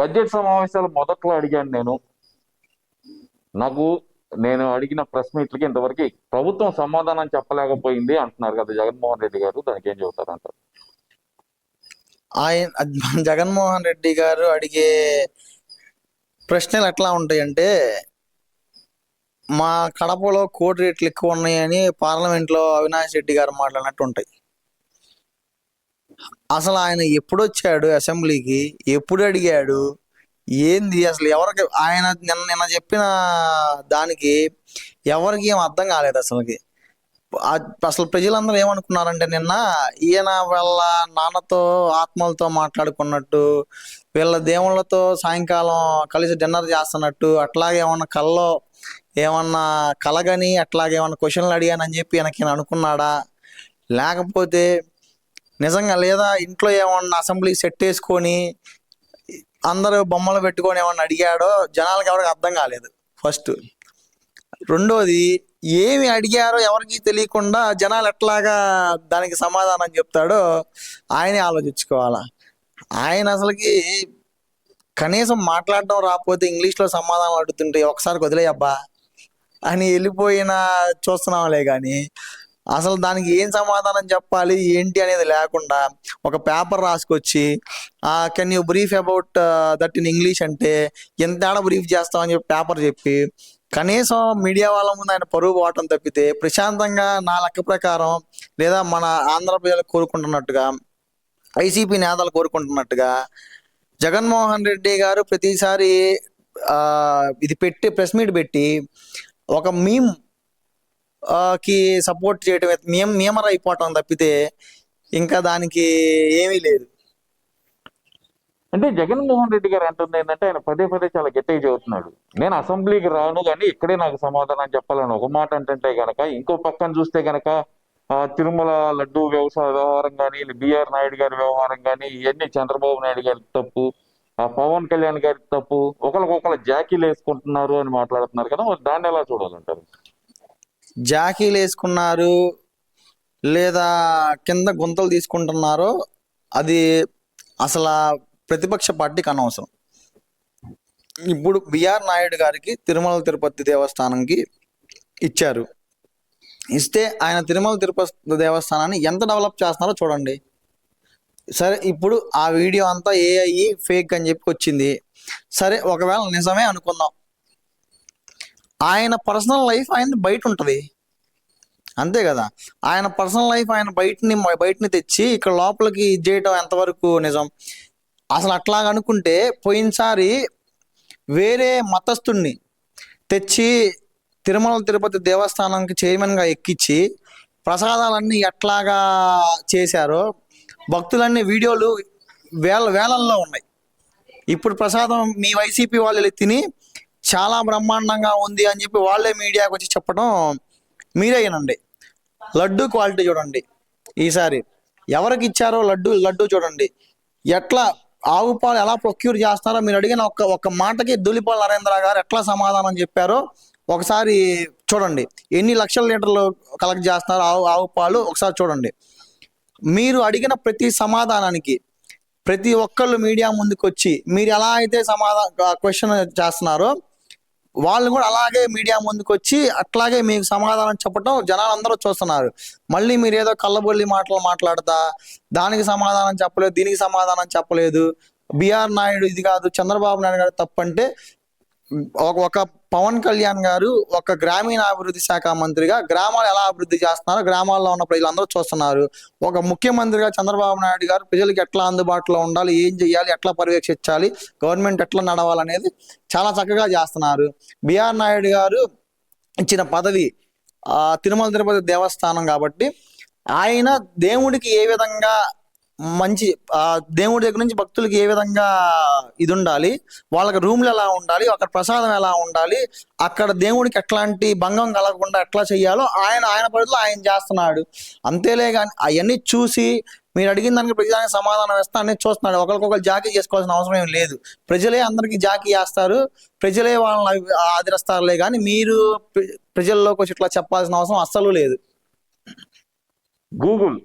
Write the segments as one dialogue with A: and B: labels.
A: Budget సమావేశాలు మొదట్లో అడిగాను నాకు నేను అడిగిన ప్రెస్ మీట్లకి ఇంతవరకు ప్రభుత్వం సమాధానం చెప్పలేకపోయింది అంటున్నారు కదా జగన్మోహన్ రెడ్డి గారు. దానికి ఏం చెబుతారంటారు?
B: జగన్మోహన్ రెడ్డి గారు అడిగే ప్రశ్నలు ఎట్లా ఉంటాయంటే, మా కడపలో కోటి రేట్లు ఎక్కువ ఉన్నాయని పార్లమెంట్లో అవినాష్ రెడ్డి గారు మాట్లాడినట్టు ఉంటాయి. అసలు ఆయన ఎప్పుడు వచ్చాడు అసెంబ్లీకి, ఎప్పుడు అడిగాడు, ఏంది అసలు ఎవరికి ఆయన నిన్న చెప్పిన దానికి ఎవరికి ఏం అర్థం కాలేదు అసలుకి. అసలు ప్రజలందరూ ఏమనుకున్నారంటే నిన్న ఈయన వాళ్ళ నాన్నతో ఆత్మలతో మాట్లాడుకున్నట్టు, వీళ్ళ దేవుళ్ళతో సాయంకాలం కలిసి డిన్నర్ చేస్తున్నట్టు, అట్లాగే ఏమన్నా కల్లో ఏమన్నా కలగని అట్లాగే ఏమన్నా క్వశ్చన్లు అడిగానని చెప్పి ఈయన అనుకున్నాడా, లేకపోతే నిజంగా లేదా ఇంట్లో ఏమన్నా అసెంబ్లీ సెట్ వేసుకొని అందరూ బొమ్మలు పెట్టుకొని ఏమన్నా అడిగాడో జనాలకు ఎవరికి అర్థం కాలేదు ఫస్ట్. రెండోది, ఏమి అడిగారో ఎవరికి తెలియకుండా జనాలు ఎట్లాగా దానికి సమాధానం చెప్తాడో ఆయనే ఆలోచించుకోవాలా. ఆయన అసలుకి కనీసం మాట్లాడడం రాకపోతే ఇంగ్లీష్లో సమాధానం అడుగుతుంటే ఒకసారి వదిలేయబ్బా అని వెళ్ళిపోయిన చూస్తున్నాంలే కానీ అసలు దానికి ఏం సమాధానం చెప్పాలి ఏంటి అనేది లేకుండా ఒక పేపర్ రాసుకొచ్చి can you brief about that in English అంటే ఎంత బ్రీఫ్ చేస్తామని చెప్పి పేపర్ చెప్పి కనీసం మీడియా వాళ్ళ ముందు ఆయన పరువు పోవటం తప్పితే ప్రశాంతంగా నా లెక్క ప్రకారం లేదా మన ఆంధ్ర ప్రజలు కోరుకుంటున్నట్టుగా, వైసీపీ నేతలు కోరుకుంటున్నట్టుగా జగన్మోహన్ రెడ్డి గారు ప్రతిసారి ఇది పెట్టి ప్రెస్ మీట్ పెట్టి ఒక మీమ్ కి సపోర్ట్ చేయటం, మేమర్ అయిపోవటం తప్పితే ఇంకా దానికి ఏమీ లేదు.
A: అంటే జగన్మోహన్ రెడ్డి గారు అంటుంది ఏంటంటే ఆయన పదే పదే చాలా గట్టిగా చెబుతున్నాడు, నేను అసెంబ్లీకి రాను కానీ ఇక్కడే నాకు సమాధానం చెప్పాలని ఒక మాట అంటే గనక, ఇంకో పక్కన చూస్తే గనక తిరుమల లడ్డూ వ్యవసాయ వ్యవహారం కానీ, బిఆర్ నాయుడు గారి వ్యవహారం కానీ, ఇవన్నీ చంద్రబాబు నాయుడు గారికి తప్పు, పవన్ కళ్యాణ్ గారికి తప్పు, ఒకరికొకరు జాకీలు వేసుకుంటున్నారు అని మాట్లాడుతున్నారు కదా, దాన్ని ఎలా చూడాలంటారు?
B: జాకీలు వేసుకున్నారు లేదా కింద గుంతలు తీసుకుంటున్నారో అది అసలు ప్రతిపక్ష పార్టీకి అనవసరం. ఇప్పుడు బిఆర్ నాయుడు గారికి తిరుమల తిరుపతి దేవస్థానంకి ఇచ్చారు. ఇస్తే ఆయన తిరుమల తిరుపతి దేవస్థానాన్ని ఎంత డెవలప్ చేస్తున్నారో చూడండి. సరే, ఇప్పుడు ఆ వీడియో అంతా ఏఐ ఫేక్ అని చెప్పి వచ్చింది. సరే, ఒకవేళ నిజమే అనుకుందాం, ఆయన పర్సనల్ లైఫ్ ఆయన బయట ఉంటుంది అంతే కదా. ఆయన పర్సనల్ లైఫ్ ఆయన బయటని తెచ్చి ఇక్కడ లోపలికి చేయటం ఎంతవరకు నిజం? అసలు అట్లాగా అనుకుంటే పోయినసారి వేరే మతస్థుడిని తెచ్చి తిరుమల తిరుపతి దేవస్థానానికి చైర్మన్గా ఎక్కించి ప్రసాదాలన్నీ ఎట్లాగా చేశారో భక్తులన్నీ వీడియోలు వేలల్లో ఉన్నాయి. ఇప్పుడు ప్రసాదం మీ వైసీపీ వాళ్ళు తిని చాలా బ్రహ్మాండంగా ఉంది అని చెప్పి వాళ్ళే మీడియాకి వచ్చి చెప్పడం మీరే వినండి. లడ్డు క్వాలిటీ చూడండి, ఈసారి ఎవరికి ఇచ్చారో లడ్డు చూడండి, ఎట్లా ఆవు పాలు ఎలా ప్రొక్యూర్ చేస్తారో మీరు అడిగిన ఒక్క మాటకి ధూళిపాల నరేంద్ర గారు ఎట్లా సమాధానం చెప్పారో ఒకసారి చూడండి. ఎన్ని లక్షల లీటర్లు కలెక్ట్ చేస్తున్నారో ఆవు పాలు ఒకసారి చూడండి. మీరు అడిగిన ప్రతి సమాధానానికి ప్రతి ఒక్కళ్ళు మీడియా ముందుకు వచ్చి మీరు ఎలా అయితే క్వశ్చన్ చేస్తున్నారో వాళ్ళు కూడా అలాగే మీడియా ముందుకు వచ్చి అట్లాగే మీకు సమాధానం చెప్పడం జనాలు అందరూ చూస్తున్నారు. మళ్ళీ మీరు ఏదో కళ్ళబొల్లి మాటలు మాట్లాడతా దానికి సమాధానం చెప్పలేదు, దీనికి సమాధానం చెప్పలేదు, బిఆర్ నాయుడు ఇది కాదు, చంద్రబాబు నాయుడు గారు తప్పంటే ఒక పవన్ కళ్యాణ్ గారు ఒక గ్రామీణ అభివృద్ధి శాఖ మంత్రిగా గ్రామాలు ఎలా అభివృద్ధి చేస్తున్నారో గ్రామాల్లో ఉన్న ప్రజలందరూ చూస్తున్నారు. ఒక ముఖ్యమంత్రిగా చంద్రబాబు నాయుడు గారు ప్రజలకు ఎట్లా అందుబాటులో ఉండాలి, ఏం చేయాలి, ఎట్లా పర్యవేక్షించాలి, గవర్నమెంట్ ఎట్లా నడవాలనేది చాలా చక్కగా చేస్తున్నారు. బిఆర్ నాయుడు గారు ఇచ్చిన పదవి తిరుమల తిరుపతి దేవస్థానం కాబట్టి ఆయన దేవుడికి ఏ విధంగా మంచి దేవుడి దగ్గర నుంచి భక్తులకి ఏ విధంగా ఇది ఉండాలి, వాళ్ళకి రూమ్లు ఎలా ఉండాలి, అక్కడ ప్రసాదం ఎలా ఉండాలి, అక్కడ దేవుడికి ఎట్లాంటి భంగం కలగకుండా ఎట్లా చెయ్యాలో ఆయన పరిధిలో ఆయన చేస్తున్నాడు. అంతేలే కానీ అవన్నీ చూసి మీరు అడిగిన దానికి ప్రజానికి సమాధానం వేస్తా అనేది చూస్తున్నాడు. ఒకరికొకరు జాకీ చేసుకోవాల్సిన అవసరం ఏం లేదు. ప్రజలే అందరికీ జాకీ చేస్తారు, ప్రజలే వాళ్ళని ఆదరిస్తారులే కానీ మీరు ప్రజల్లోకి వచ్చి ఇట్లా చెప్పాల్సిన అవసరం అస్సలు లేదు.
A: గూగుల్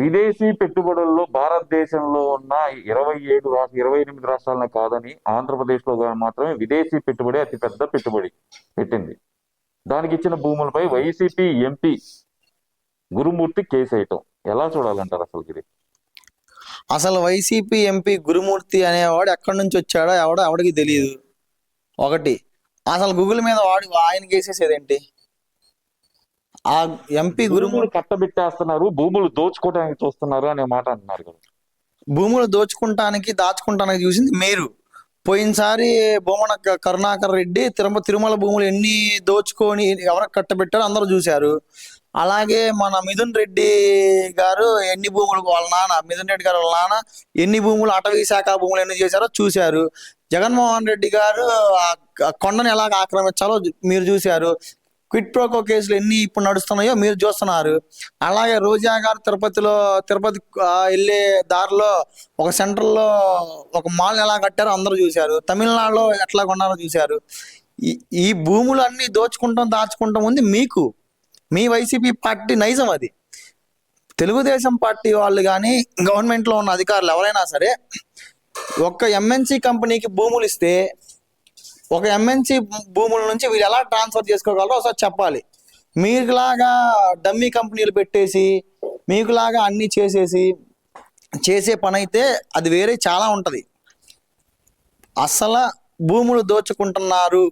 A: విదేశీ పెట్టుబడుల్లో భారతదేశంలో ఉన్న 28 రాష్ట్రాలను కాదని ఆంధ్రప్రదేశ్ లో మాత్రమే విదేశీ పెట్టుబడి అతిపెద్ద పెట్టుబడి పెట్టింది. దానికి ఇచ్చిన భూములపై వైసీపీ ఎంపీ గురుమూర్తి కేసు వేయటం ఎలా చూడాలంటారు అసలు ఇది?
B: అసలు వైసీపీ ఎంపీ గురుమూర్తి అనేవాడు ఎక్కడి నుంచి వచ్చాడో ఎవడికి తెలియదు. ఒకటి, అసలు గూగుల్ మీద ఆయన కేసేసేదేంటి? ఆ ఎంపీ
A: భూములు కట్టబెట్టేస్తున్నారు, భూములు దోచుకోవడానికి చూస్తున్నారు అనే మాట అంటున్నారు కదా.
B: భూములు దోచుకుంటానికి దాచుకుంటానికి చూసింది మీరు. పోయినసారి బొమ్మన కరుణాకర్ రెడ్డి తిరుమల భూములు ఎన్ని దోచుకొని ఎవరికి కట్టబెట్టారో అందరూ చూశారు. అలాగే మన మిథున్ రెడ్డి గారు ఎన్ని భూములు మిథున్ రెడ్డి గారు వాళ్ళ నాన్న ఎన్ని భూములు అటవీ శాఖ భూములు ఎన్ని చేశారో చూశారు. జగన్మోహన్ రెడ్డి గారు ఆ కొండను ఎలాగ ఆక్రమించాలో మీరు చూశారు. క్విట్ ప్రోకో కేసులు ఎన్ని ఇప్పుడు నడుస్తున్నాయో మీరు చూస్తున్నారు. అలాగే రోజా గారు తిరుపతి వెళ్ళే దారిలో ఒక సెంటర్లో ఒక మాల్ ఎలా కట్టారో అందరూ చూశారు. తమిళనాడులో ఎట్లా కొన్నారో చూశారు. ఈ భూములన్నీ దాచుకుంటాం ఉంది మీకు. మీ వైసీపీ పార్టీ నైజం అది. తెలుగుదేశం పార్టీ వాళ్ళు కానీ గవర్నమెంట్లో ఉన్న అధికారులు ఎవరైనా సరే ఒక్క ఎంఎన్సీ కంపెనీకి భూములు ఇస్తే ఒక ఎంఎన్సీ భూముల నుంచి వీళ్ళు ఎలా ట్రాన్స్ఫర్ చేసుకోగలరో ఒకసారి చెప్పాలి. మీకులాగా డమ్మీ కంపెనీలు పెట్టేసి మీకులాగా అన్ని చేసే పని అయితే అది వేరే చాలా ఉంటుంది. అసలు భూములు దోచుకుంటున్నారు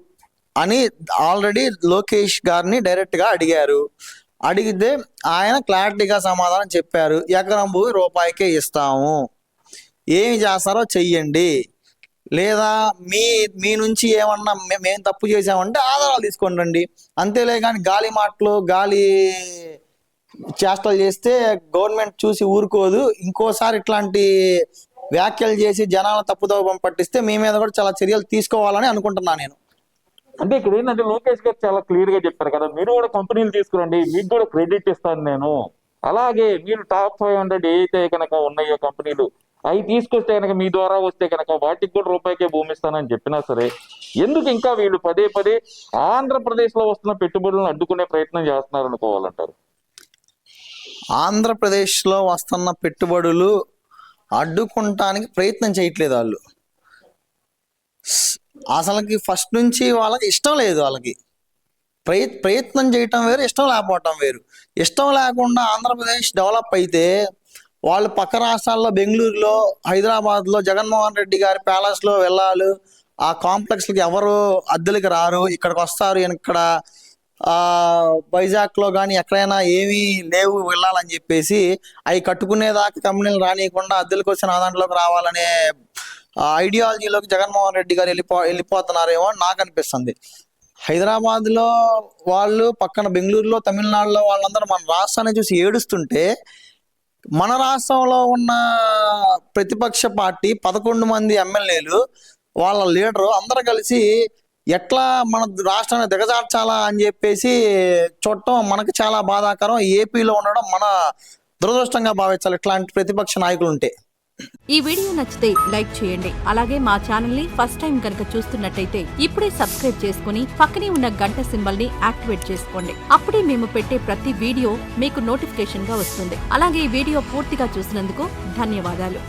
B: అని ఆల్రెడీ లోకేష్ గారిని డైరెక్ట్గా అడిగితే ఆయన క్లారిటీగా సమాధానం చెప్పారు. ఎకరం భూమి రూపాయికే ఇస్తాము, ఏమి చేస్తారో చెయ్యండి, లేదా మీ నుంచి ఏమన్నా మేము తప్పు చేసామంటే ఆధారాలు తీసుకొని రండి. అంతేలే కానీ గాలి మాటలు గాలి చేష్టలు చేస్తే గవర్నమెంట్ చూసి ఊరుకోదు. ఇంకోసారి ఇట్లాంటి వ్యాఖ్యలు చేసి జనాల తప్పుదోవ పట్టిస్తే మీ మీద కూడా చాలా చర్యలు తీసుకోవాలని అనుకుంటున్నాను నేను.
A: అంటే ఇక్కడ ఏంటంటే లోకేష్ గారు చాలా క్లియర్ గా చెప్పారు కదా, మీరు కూడా కంపెనీలు తీసుకురండి, మీకు కూడా క్రెడిట్ ఇస్తాను నేను. అలాగే మీరు టాప్ 500 ఏదైతే కనుక ఉన్నాయో కంపెనీలు అవి తీసుకొస్తే కనుక మీ ద్వారా వస్తే కనుక వాటికి కూడా రూపాయికే భూమి ఇస్తానని చెప్పినా సరే ఎందుకు ఇంకా వీళ్ళు పదే ఆంధ్రప్రదేశ్ లో వస్తున్న పెట్టుబడులను అడ్డుకునే ప్రయత్నం చేస్తున్నారు అనుకోవాలంటారు?
B: ఆంధ్రప్రదేశ్లో వస్తున్న పెట్టుబడులు అడ్డుకుంటానికి ప్రయత్నం చేయట్లేదు వాళ్ళు. అసలుకి ఫస్ట్ నుంచి వాళ్ళకి ఇష్టం లేదు. వాళ్ళకి ప్రయత్నం చేయటం వేరు, ఇష్టం లేకపోవటం వేరు. ఇష్టం లేకుండా ఆంధ్రప్రదేశ్ డెవలప్ అయితే వాళ్ళు పక్క రాష్ట్రాల్లో బెంగళూరులో హైదరాబాద్లో జగన్మోహన్ రెడ్డి గారి ప్యాలెస్లో వెళ్ళాలి. ఆ కాంప్లెక్స్లకి ఎవరు అద్దెలకి రారు, ఇక్కడికి వస్తారు. ఇక్కడ వైజాగ్లో కానీ ఎక్కడైనా ఏమీ లేవు వెళ్ళాలని చెప్పేసి అవి కట్టుకునేదాకా కంపెనీలు రానియకుండా అద్దెలకు వచ్చిన దాంట్లోకి రావాలనే ఐడియాలజీలోకి జగన్మోహన్ రెడ్డి గారు వెళ్ళిపోతున్నారేమో అని నాకు అనిపిస్తుంది. హైదరాబాద్లో వాళ్ళు పక్కన బెంగళూరులో తమిళనాడులో వాళ్ళందరూ మన రాష్ట్రాన్ని చూసి ఏడుస్తుంటే మన రాష్ట్రంలో ఉన్న ప్రతిపక్ష పార్టీ 11 మంది ఎమ్మెల్యేలు వాళ్ళ లీడరు అందరూ కలిసి ఎట్లా మన రాష్ట్రాన్ని దిగజార్చాలా అని చెప్పేసి చూడటం మనకు చాలా బాధాకరం. ఏపీలో ఉండడం మన దురదృష్టంగా భావించాలి ఇట్లాంటి ప్రతిపక్ష నాయకులు ఉంటే.
C: ఈ వీడియో నచ్చితే లైక్ చేయండి. అలాగే మా ఛానల్ ని ఫస్ట్ టైం కనుక చూస్తున్నట్టయితే ఇప్పుడే సబ్స్క్రైబ్ చేసుకుని పక్కనే ఉన్న గంట సింబల్ ని యాక్టివేట్ చేసుకోండి. అప్పుడే మేము పెట్టే ప్రతి వీడియో మీకు నోటిఫికేషన్ గా వస్తుంది. అలాగే ఈ వీడియో పూర్తిగా చూసినందుకు ధన్యవాదాలు.